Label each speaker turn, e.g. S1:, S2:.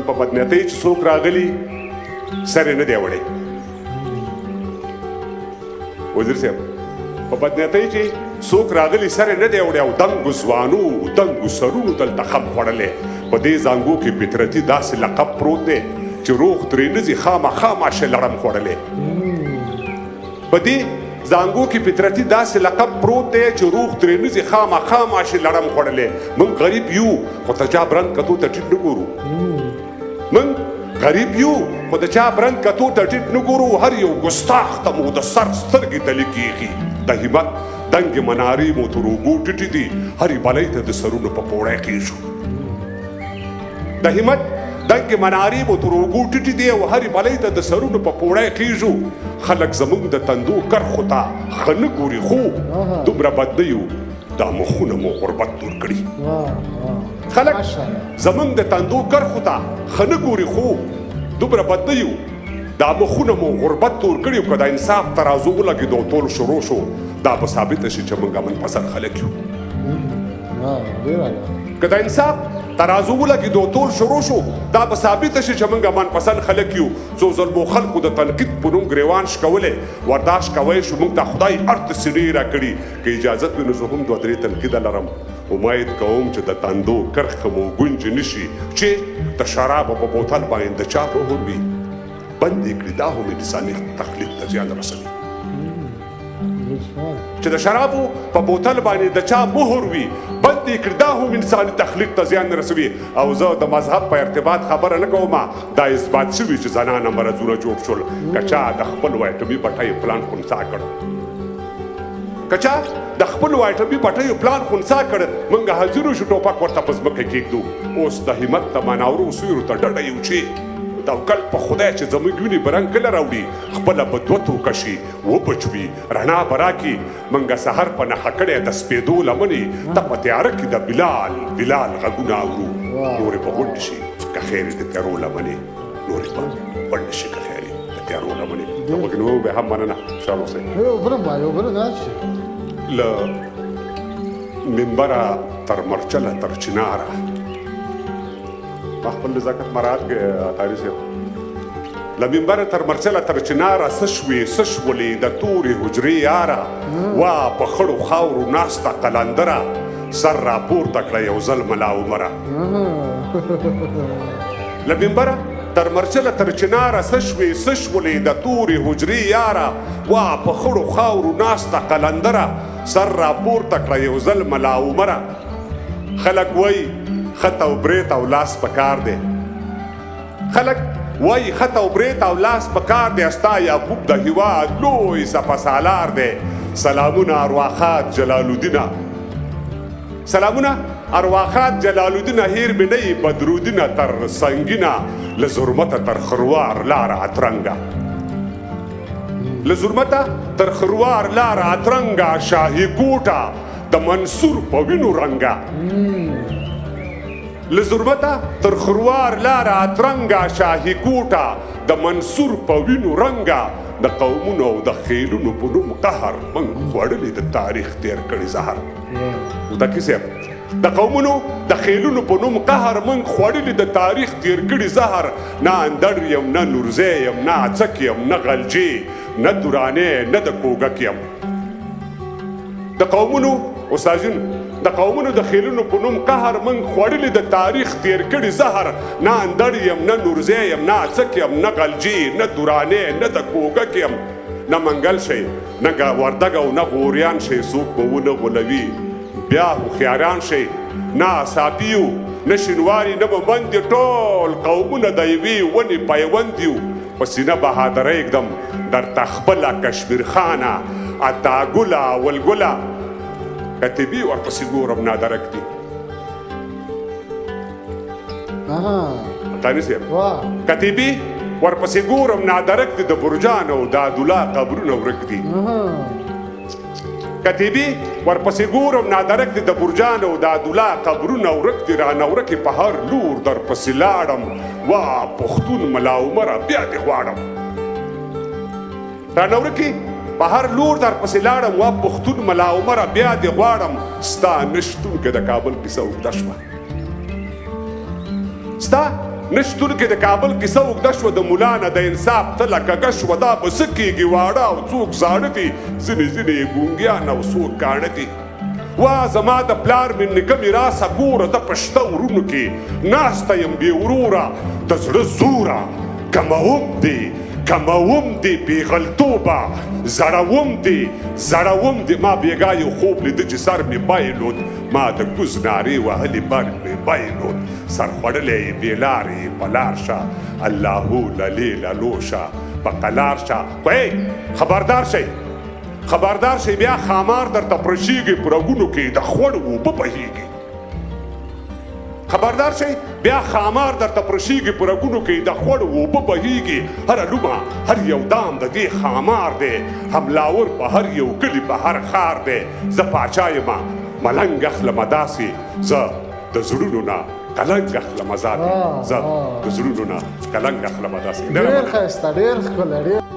S1: په بدنیتۍ چې څوک راغلي سر یې نه دی وړی وزیر صاحب په بدنیتۍ چې څوک راغلي سر یې نه دی وړی او دنګو ځوانو دنګو سرونو دلته خم خوړلی په دې زانګو کې فطرتي داسې لقب پروت دی چې روغ ترې نه ځي خامخا ماشه لړم خوړلی په دې زانګو کې فطرتي داسې لقب پروت دی چې روغ ترې نه ځي خامخا ماشه لړم خوړلی موږ غریب یو خو د چا برند کتو ته ټیټ نه ګورو موږ غریب یو خو د چا برند کتو ته ټیټ نه ګورو هر یو ګستاخ ته مو د سر سترګې تلې کېږي د همت دنګې منارې مو تر اوږو ټیټې دي هرې بلۍ ته د سرونو په پوړی خېږو د همت دنګې منارې مو تر اوږو ټیټې دي او هرې بلۍ ته د سرونو په پوړی خېږو خلک زموږ د تندو کرښو ته ښه نه ګوري خو دومره بد نه یو دا مخونه مو غربت دور کړي خلک زموږ د تندو کرښو ته ښه نه ګوري خو دومره بد نه یو دا مخونه مو غربت تور کړي او که د انصاف ترازو ولګېدو ټول شروع شو دا به ثابته شي چې موږ امن پسند خلک یو که د انصاف ترازو ولګېدو ټول شروع شو دا به ثابته شي چې موږ امن پسند خلک یو څو ظلمو خلکو د تنقید په نوم ګریوان شکولی ورداشت کوی شو موږ ته خدای ارت سینې راکړي که اجازت وي نو زه هم دوه درې تنقیده لرم امید کوم چې د تندو کرښه مو ګونجې نه شي چې د شرابو په بوتل باندې د چا مهر وي بند یې کړي دا هم انساني تخلیق ته زیان رسوي چې د شرابو په بوتل باندې د چا مهر وي بند یې کړي دا هم انساني تخلیق ته زیان رسوي او زه د مذهب په ارتباط خبره نه کوم دا اثبات شوي چې زنانه مرضونه جوړ شول که چا د خپل وایټمي بټۍ پلان خنثی کړ که چا د خپلو ایټمي بټیو پلان خنثی کړ موږ حاضرو شو ټوپک ورته په ځمکه کېږدو اوس د همت د مناورو سیورو ته ډډه یو چې توکل په خدای چې زموږ وینې به رنګ کله راوړي خپله به دوه توکه شي وبچوي رڼا به راکړي موږ سحر په نښه کړی د سپېدو لمنې ته په تیاره کې د بلال غږونه اورو نورې به غونډې شي که خیر د تیارو لمنې نورې به غونډې شي که خیر د تیارو لمنې د وږنو به هم مننه خوشحال اوسئ له منبره تر مرچله تر چناره ما خپل نزاکت مراعات کړی طاهري صاحب له منبره تر مرچله تر چناره څه شوې څه شولې د تورې حجرې یاره وا په خړو خاورو ناسته قلندره سر راپورته کړه یو ځل ملا عمره له منبره تر مرچله تر چناره څه شوې څه شولې د تورې حجرې یاره وا په خړو خاورو ناسته قلندره سر راپورته کړه یو ځل ملا عمره خلک وایي خط او بریت او لاس پکار دی خلک وایي خط او بریت او لاس پکار دی ستا یعقوب د هېواد لوی سپه دی سلامونه ارواخات جلال الدینه سلامونه ارواخات جلال الدینه هیر مې نه یي بدرودینه تر سنګینه له ظلمته تر خروار لاره اترنګه له ظلمته تر خروار لاره اترنګه شاهي کوټه د منصور په وینو رنګه له ظلمته تر خروار لاره اترنګه شاهي کوټه د منصور په وینو رنګه د قومونو او د خیلونو په نوم قهر موږ خوړلي د تاریخ تیر کړي زهر زدکي صاحب د قومونو د خیلونو په نوم قهر موږ خوړلي د تاریخ تیر کړي زهر نه اندړ یم نه نورزی یم نه اڅک یم نه غلجي نه درانې نه د کوګک یم د قومونو استاذین د قومونو د خیلونو په نوم قهر موږ خوړلي د تاریخ تیر کړي زهر نه اندړ یم نه نورزی یم نه اڅک یم نه غلجي نه درانې نه د کوګک یم نه منګل شي نه وردګ او نه غوریان شي څوک به ونه غولوي بیا هوښیاران شي نه اصابیو نه شینواري نه به بند ټول قومونه د یوې ونې پیوند یو په سینه بهادره اږدم درته خپله کشمیر خانه اتا ګله ولګله کتبي ورپسې ګورم نادرک دي طاهري صاحب کتبي ورپسې ګورم نادرک دي د برجان او د عدالله قبرونه ورک دي کتبي ورپسې ګورم نادرک دي د برجان او د عدالله قبرونه ورک دي رانه ورکې په هر لور درپسې لاړم وا پښتون ملا عمره بیا دې غواړم رانه ورکې په هر لور درپسې لاړم وا پښتون ملا عمره بیا دې غواړم ستا نشتون کې د کابل کیسه اوږده شوه ستا نشتون کې د کابل کیسه اوږده شوه د ملا نه د انصاف تله کږه شوه دا به څه کېږي واړه او څوک زاړه دي ځینې ځینې یې ګونګیان او څوک کاڼه دي وا زما د پلار مې نیکه میراثه ګوره زه په شته ورونو کې ناسته یم بې وروره د زړه زوره کموم دی بېغلطوبه زړوم دی ما بېګا یو خوب لیده چې سر مې بایلود ما د کوز نارې وهلې بر مې بایلود سر خوړلی یې بې لارې په لار شه اللهو للې للوشه په قلار شه خبردار شئ بیا خامار درته پرشیږي په رګونو کې د خوړ اوبه بهیږي خبردار شئ بیا خامار درته پرشیږي په رګونو کې د خوړ اوبه بهیږي هره لومه هر یو دام د دې خامار دی حملاور په هر یو کلي په هر ښار دی زه پاچا یمه ملنګ اخلمه داسې زه د زړونو نه کلنګ اخلمه ذاتې زه د زړونو نه کلنګ اخلمه داسې
S2: ډېر ښایسته ډېر ښکلی ډېر